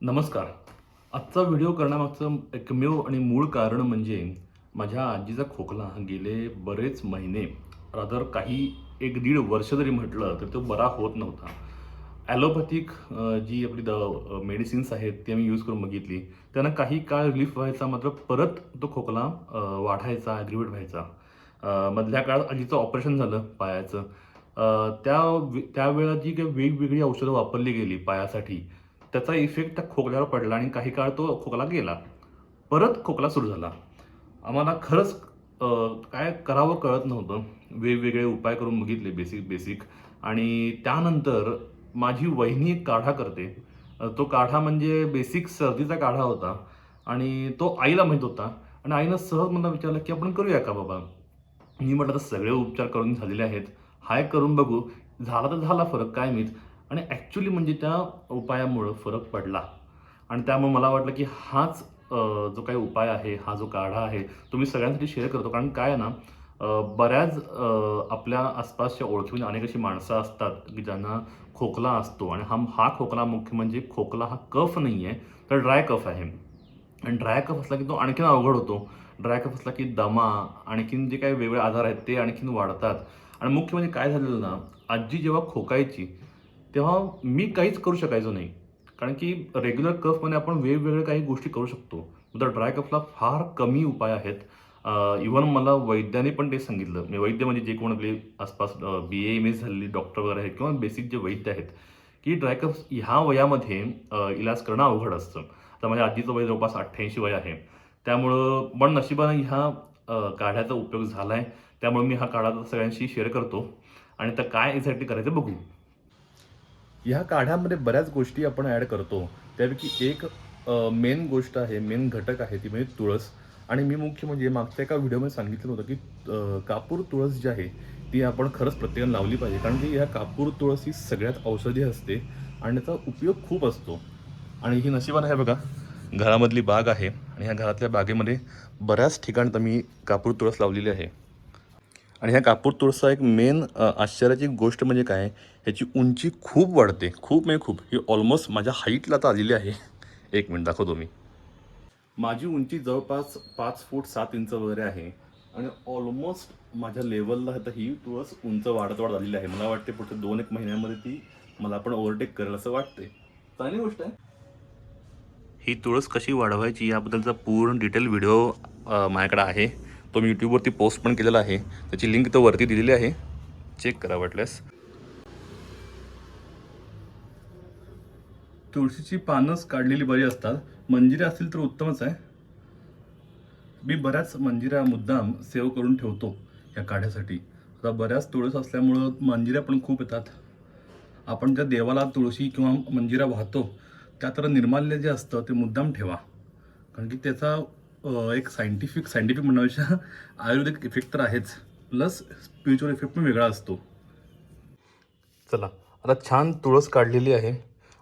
नमस्कार. आजचा व्हिडिओ करण्यामागचं एकमेव आणि मूळ कारण म्हणजे माझ्या आजीचा खोकला गेले बरेच महिने, रादर काही 1-1.5 वर्ष जरी म्हटलं तर तो बरा होत नव्हता. ॲलोपॅथिक जी आपली मेडिसिन्स आहेत ती आम्ही यूज करून बघितली. त्यांना काही काळ रिलीफ व्हायचा, मात्र परत तो खोकला वाढायचा, ॲग्रिवेट व्हायचा. मधल्या काळात आजीचं ऑपरेशन झालं पायाचं. त्यावेळेला जी काही वेगवेगळी औषधं वापरली गेली पायासाठी, त्याचा इफेक्ट त्या खोकल्यावर पडला आणि काही काळ तो खोकला गेला. परत खोकला सुरू झाला. आम्हाला खरंच काय करावं कळत नव्हतं. वेगवेगळे उपाय करून बघितले बेसिक आणि त्यानंतर माझी वहिनी एक काढा करते. तो काढा म्हणजे बेसिक सर्दीचा काढा होता आणि तो आईला माहीत होता आणि आईनं सहज मला विचारलं, की "आपण करूया का बाबा?" मी म्हटलं, "आता सगळे उपचार करून झालेले आहेत. हा एक करून बघू. झाला तर झाला फरक, काय माहीत." आणि ॲक्चुअली म्हणजे त्या उपायामुळं फरक पडला आणि त्यामुळे मला वाटलं, की हाच जो काही उपाय आहे, हा जो काढा आहे, तो मी सगळ्यांसाठी शेअर करतो. कारण काय आहे ना, बऱ्याच आपल्या आसपासच्या ओळखीमध्ये अनेक अशी माणसं असतात, की ज्यांना खोकला असतो आणि हा खोकला मुख्य म्हणजे खोकला हा कफ नाही आहे, तर ड्राय कफ आहे. आणि ड्राय कफ असला की तो आणखीन अवघड होतो. ड्राय कफ असला की दमा, आणखीन जे काही वेगळे आजार आहेत ते आणखीन वाढतात. आणि मुख्य म्हणजे काय झालेलं ना, आजी जेव्हा खोकायची, तेव्हा मी काहीच करू शकायचो नाही. कारण की रेग्युलर कफमध्ये आपण वेगवेगळ्या काही गोष्टी करू शकतो. तर ड्राय कफला फार कमी उपाय आहेत. इव्हन मला वैद्याने पण ते सांगितलं. म्हणजे वैद्य म्हणजे जे कोण आपले आसपास बी-ए, एम-एस झालेली डॉक्टर वगैरे आहेत किंवा बेसिक जे वैद्य आहेत, की ड्राय कफ ह्या वयामध्ये इलाज करणं अवघड असतं. आता माझ्या आजीचं वय जवळपास 88 वय आहे. त्यामुळं पण नशिबानं ह्या काढ्याचा उपयोग झाला आहे. त्यामुळे मी हा काढा आता सगळ्यांशी शेअर करतो आणि आता काय एक्झॅक्टली करायचं बघू. ह्या काढ्यामध्ये बऱ्याच गोष्टी आपण ॲड करतो. त्यापैकी एक मेन गोष्ट आहे, मेन घटक आहे ती म्हणजे तुळस. आणि मी मुख्य म्हणजे मागच्या एका व्हिडिओमध्ये सांगितलं होतं, की कापूर तुळस जी आहे, ती आपण खरंच प्रत्येकाने लावली पाहिजे. कारण की ह्या कापूर तुळस ही सगळ्यात औषधी असते आणि त्याचा उपयोग खूप असतो. आणि ही नशिबानं आहे बघा, घरामधली बाग आहे आणि ह्या घरातल्या बागेमध्ये बऱ्याच ठिकाणी तर मी कापूर तुळस लावलेली आहे. आणि ह्या कापूर तुळसचा एक मेन आश्चर्याची गोष्ट म्हणजे काय, ह्याची उंची खूप वाढते. खूप म्हणजे खूप. ही ऑलमोस्ट माझ्या हाईटला आता आलेली आहे. 1 मिनिट दाखवतो मी. माझी उंची जवळपास 5 फूट 7 इंच वगैरे आहे आणि ऑलमोस्ट माझ्या लेवलला आता ही तुळस उंच वाढत आलेली आहे. मला वाटते पुढच्या 2-1 महिन्यामध्ये ती मला पण ओव्हरटेक करेल असं वाटते. चांगली गोष्ट आहे. ही तुळस कशी वाढवायची याबद्दलचा पूर्ण डिटेल व्हिडिओ माझ्याकडे आहे. तो मी यूट्यूबवरती पोस्ट पण केलेला आहे. त्याची लिंक तो वरती दिलेली आहे. चेक करा वाटल्यास. तुळशीची पानंच काढलेली बरी असतात. मंजिऱ्या असतील तर उत्तमच आहे. मी बऱ्याच मंजिऱ्या मुद्दाम सेव्ह करून ठेवतो या काढ्यासाठी. आता बऱ्याच तुळस असल्यामुळं मंजिऱ्या पण खूप येतात. आपण ज्या देवाला तुळशी किंवा मंजिरा वाहतो, त्या तर निर्माल्य जे असतं ते मुद्दाम ठेवा. कारण की त्याचा एक सायंटिफिक म्हणण्यापेक्षा आयुर्वेदिक इफेक्ट तर आहेच. प्लस स्पिरिच्युअल इफेक्ट पण वेगळा असतो. चला, आता छान तुळस काढलेली आहे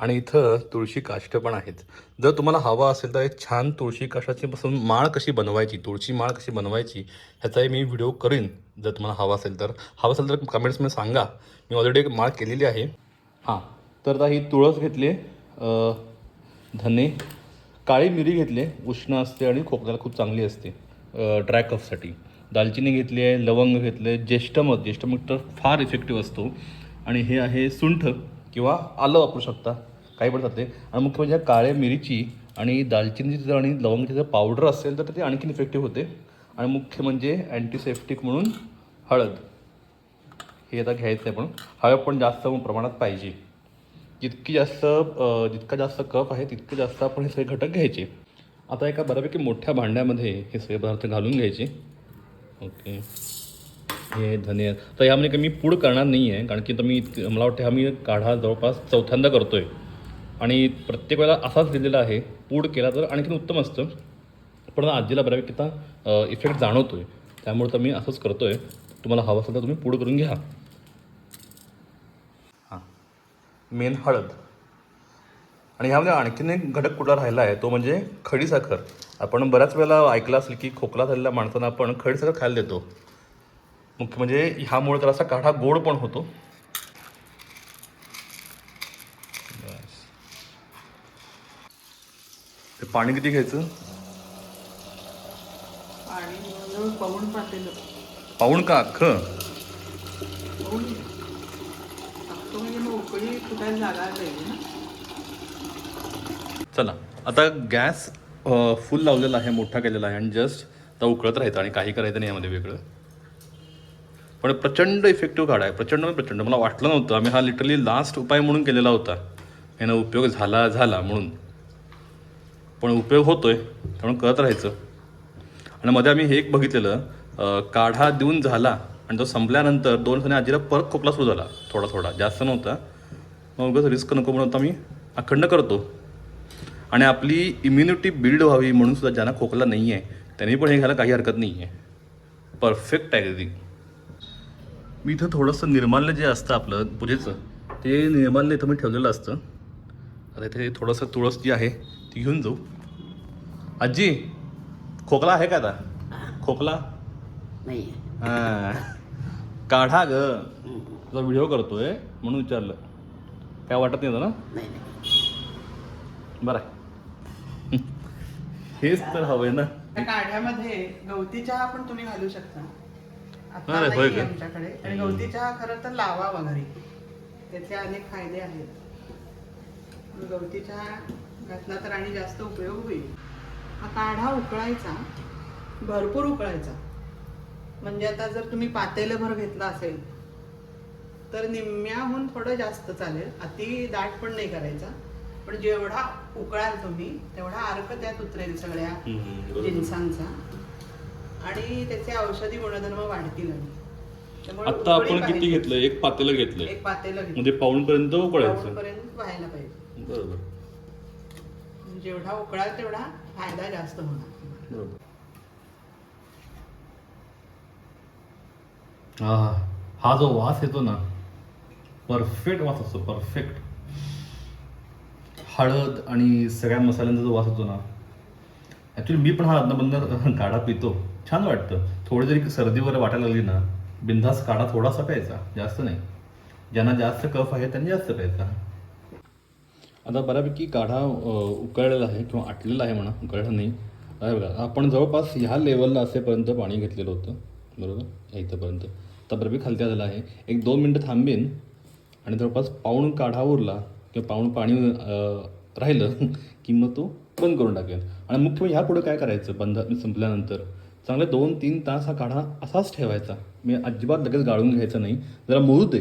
आणि इथं तुळशी काष्ट पण आहेत. जर तुम्हाला हवा असेल तर एक छान तुळशी काष्टाची पासून माळ कशी बनवायची, तुळशी माळ कशी बनवायची ह्याचाही मी व्हिडिओ करीन. जर तुम्हाला हवं असेल तर कमेंट्समध्ये सांगा. मी ऑलरेडी एक माळ केलेली आहे. हां, तर आता ही तुळस घेतली आहे, धने, काळी मिरी घेतली आहे, उष्ण असते आणि खोकल्याला खूप चांगली असते ड्राय कफसाठी. दालचिनी घेतली आहे, लवंग घेतले, ज्येष्ठमध तर फार इफेक्टिव्ह असतो. आणि हे आहे सुंठ किंवा आलं वापरू शकता, काही पण चालते. आणि मुख्य म्हणजे काळ्या मिरीची आणि दालचिनीची जर आणि लवंगाची जर पावडर असेल तर ते आणखीन इफेक्टिव्ह होते. आणि मुख्य म्हणजे अँटीसेप्टिक म्हणून हळद. हे आता घ्यायचं आहे, पण हळद पण जास्त प्रमाणात पाहिजे. जितका जास्त कप आहे तितके जास्त आपण हे सगळे घटक घ्यायचे. आता एका बऱ्यापैकी मोठ्या भांड्यामध्ये हे सगळे पदार्थ घालून घ्यायचे. ओके, हे धने. तर यामध्ये काही मी पूड करणार नाही आहे, कारण की तर मला वाटतं हा मी काढा जवळपास चौथ्यांदा करतो आहे आणि प्रत्येक वेळेला असाच दिलेला आहे. पूड केला तर आणखीन उत्तम असतं, पण आजीला बऱ्यापैकी आता इफेक्ट जाणवतो आहे, त्यामुळे तर मी असंच करतो आहे. तुम्हाला हवं असेल तर तुम्ही पूड करून घ्या. हां, मेन हळद. आणि ह्यामध्ये आणखीन एक घटक कुठला राहिला आहे, तो म्हणजे खडीसाखर. आपण बऱ्याच वेळेला ऐकलं असेल की खोकला झालेल्या माणसांना आपण खडीसाखर खायला देतो. मुख्य म्हणजे ह्यामुळे तर असा काढा गोड पण होतो. बस. ते पाणी किती घ्यायचं? आणि जवळजवळ पाऊण पातेलं. पाऊण का अख्खं? पाऊण अख्खं म्हणजे मग उकळी फुटायला लागायला पाहिजे ना. चला आता गॅस फुल लावलेला आहे, मोठा केलेला आहे आणि जस्ट आता उकळत राहायचं आणि काही करायचं नाही यामध्ये वेगळं. पण प्रचंड इफेक्टिव्ह काढा आहे, प्रचंड म्हणजे प्रचंड. मला वाटलं नव्हतं, आम्ही हा लिटरली लास्ट उपाय म्हणून केलेला होता, यानं उपयोग झाला म्हणून. पण उपयोग होतोय त्यामुळे करत राहायचं. आणि मध्ये आम्ही हे एक बघितलेलं, काढा देऊन झाला आणि तो संपल्यानंतर 2 दिवसांनी आजीला परत खोकला सुरू झाला, थोडा थोडा, जास्त नव्हता. मग उगाच रिस्क नको म्हणून आता मी अखंड करतो. आणि आपली इम्युनिटी बिल्ड व्हावी म्हणून सुद्धा ज्यांना खोकला नाही आहे त्यांनी पण हे घ्यायला काही हरकत नाही आहे. परफेक्ट आहे अगदी. मी इथं थोडंसं निर्माल्य जे असतं आपलं पूजेचं, ते निर्माल्य इथं मी ठेवलेलं असतं. आता इथे थोडंसं तुळस जी आहे ती घेऊन जाऊ. आजी, खोकला आहे का आता? खोकला नाही. हां, काढा ग. तुझा व्हिडिओ करतोय म्हणून विचारलं. काय वाटत नाही ना? नाही. बरं आहे. हेच तर हवंय ना. त्या काढ्यामध्ये गवती चहा पण तुम्ही घालू शकता. आता अरे, होय नाही का? आमच्याकडे. आणि गवती चहा खरं तर लावावा घरी, त्याचे अनेक फायदे आहेत. गवती चहा घातला तर आणि जास्त उपयोग होईल. हा काढा उकळायचा, भरपूर उकळायचा. म्हणजे आता जर तुम्ही पातेलभर घेतला असेल तर निम्म्याहून थोडं जास्त चालेल. अति दाट पण नाही करायचा, पण जेवढा उकळाल तुम्ही तेवढा अर्क त्यात उतरेल सगळ्या जिन्सांचा आणि त्याचे औषधी गुणधर्म वाढतील. त्यामुळे आता उकळी आपण किती पाहिजे. घेतलं? एक पातेलं घेतलंय. एक पातेलं घेतलं. म्हणजे पाऊणपर्यंत उकळायचं. पर्यंत व्हायला पाहिजे. बरोबर. जेवढा उकळाल तेवढा फायदा जास्त होणार. बरोबर. हा जो वास येतो ना, परफेक्ट वास असतो, परफेक्ट. हळद आणि सगळ्या मसाल्यांचा जो वास येतो ना, ॲक्च्युली मी पण हा अदनाबदन काढा पितो, छान वाटतं. थोडी जरी सर्दी वगैरे वाटायला लागली ना, बिनधास्त काढा थोडासा प्यायचा, जास्त नाही. ज्यांना जास्त कफ आहे त्यांनी जास्त प्यायचा. आता बऱ्यापैकी काढा उकळलेला आहे किंवा आटलेला आहे म्हणा, उकळलं नाही आहे बघा. आपण जवळपास ह्या लेवलला असेपर्यंत पाणी घेतलेलं होतं, बरोबर, ह्या इथंपर्यंत. आता बऱ्यापैकी खालत्या झालं आहे. 1-2 मिनटं थांबेन आणि जवळपास पाऊण काढा उरला किंवा पाऊण पाणी राहिलं की मग तो बंद करून टाकेल. आणि मुख्य ह्या पुढे काय करायचं, बंद संपल्यानंतर चांगले 2-3 तास हा काढा असाच ठेवायचा. मी अजिबात लगेच गाळून घ्यायचं नाही, जरा मुरू दे.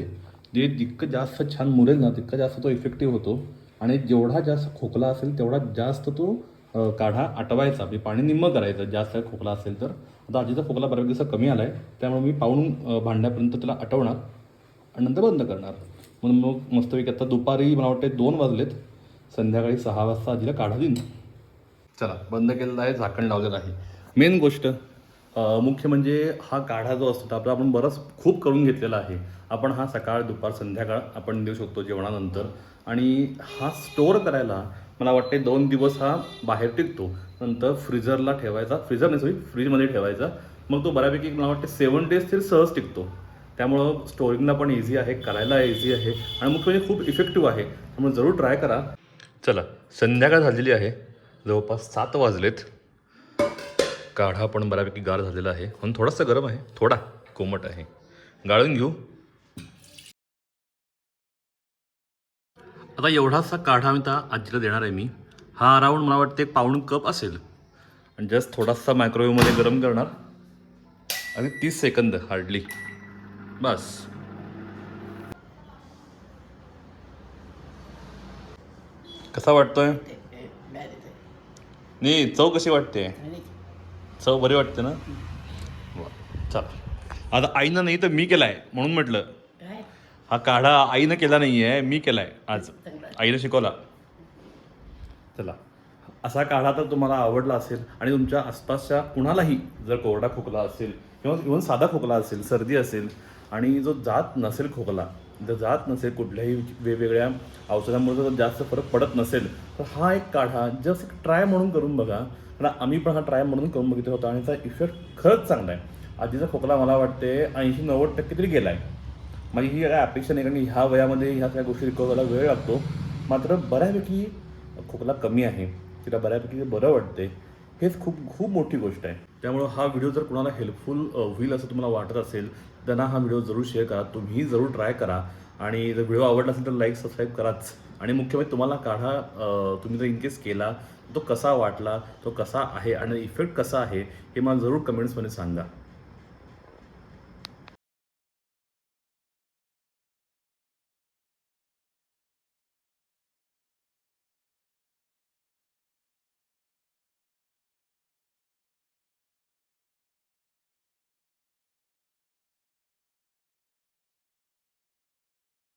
जे जितकं जास्त छान मुरेल ना तितका जास्त तो इफेक्टिव्ह होतो. आणि जेवढा जास्त खोकला असेल तेवढा जास्त तो काढा आटवायचा, म्हणजे पाणी निम्मं करायचं जास्त खोकला असेल तर. आता आजीचा खोकला बऱ्याच दिवसात कमी आला आहे, त्यामुळे मी पाऊण भांड्यापर्यंत त्याला आटवणार आणि नंतर बंद करणार. म्हणून मग मस्तपैकी आता दुपारी मला वाटते 2 वाजलेत, संध्याकाळी 6 वाजता आजीला काढा देईन. चला, बंद केलेला आहे, झाकण लावलेलं आहे. मेन गोष्ट मुख्य म्हणजे हा काढा जो असतो आपला आपण बरंच खूप करून घेतलेला आहे. आपण हा सकाळ दुपार संध्याकाळ आपण देऊ शकतो जेवणानंतर. आणि हा स्टोअर करायला मला वाटते 2 दिवस हा बाहेर टिकतो. नंतर फ्रीजरला ठेवायचा, फ्रीजमध्ये ठेवायचा. मग तो बऱ्यापैकी मला वाटते 7 days तरी सहज टिकतो. त्यामुळं स्टोअरिंगला पण इझी आहे, करायला इझी आहे आणि मुख्य म्हणजे खूप इफेक्टिव्ह आहे. त्यामुळे जरूर ट्राय करा. चला, संध्याकाळ झालेली आहे, जवळपास 7 वाजलेत. काढा पण बऱ्यापैकी गार झालेला आहे, म्हणून थोडासा गरम आहे, थोडा कोमट आहे. गाळून घेऊ. आता एवढासा काढा मी आता आजीला देणार आहे मी. हा अराऊंड मला वाटते 1 कप असेल. आणि जस्ट थोडासा मायक्रोवेव्हमध्ये गरम करणार आणि 30 सेकंद हार्डली, बस. कसा वाटतोय? नाही, चव कशी वाटते? चव बरी वाटते ना? चला, आता आईनं नाही तर मी केलाय म्हणून म्हटलं. हा काढा आईनं केला नाही आहे, मी केलाय आज, आईनं शिकवला. चला, असा काढा तर तुम्हाला आवडला असेल आणि तुमच्या आसपासच्या कुणालाही जर कोरडा खोकला असेल किंवा इव्हन साधा खोकला असेल, सर्दी असेल आणि जो जात नसेल खोकला, जर जात नसेल कुठल्याही वेगवेगळ्या औषधांमुळे जर जास्त फरक पडत नसेल तर हा एक काढा जस्ट एक ट्राय म्हणून करून बघा. कारण आम्ही पण हा ट्राय म्हणून करून बघितला होता आणि त्याचा इफेक्ट खरंच चांगला आहे. आजीचा खोकला मला वाटते 80-90% तरी गेला आहे. माझी ही काय अपेक्षा नाही, कारण ह्या वयामध्ये ह्या सगळ्या गोष्टी रिकवर व्हायला वेळ लागतो. मात्र बऱ्यापैकी खोकला कमी आहे. तिला बऱ्यापैकी बरं वाटते. हेच खूप खूप मोठी गोष्ट आहे. त्यामुळं हा व्हिडिओ जर कुणाला हेल्पफुल होईल असं तुम्हाला वाटत असेल, त्यांना हा व्हिडिओ जरूर शेअर करा. तुम्हीही जरूर ट्राय करा आणि जर व्हिडिओ आवडला असेल तर लाईक, सबस्क्राईब कराच. आणि मुख्य म्हणजे तुम्हाला काढा तुम्ही जर इन केस केला, तो कसा वाटला, तो कसा आहे आणि इफेक्ट कसा आहे, हे मला जरूर कमेंट्समध्ये सांगा.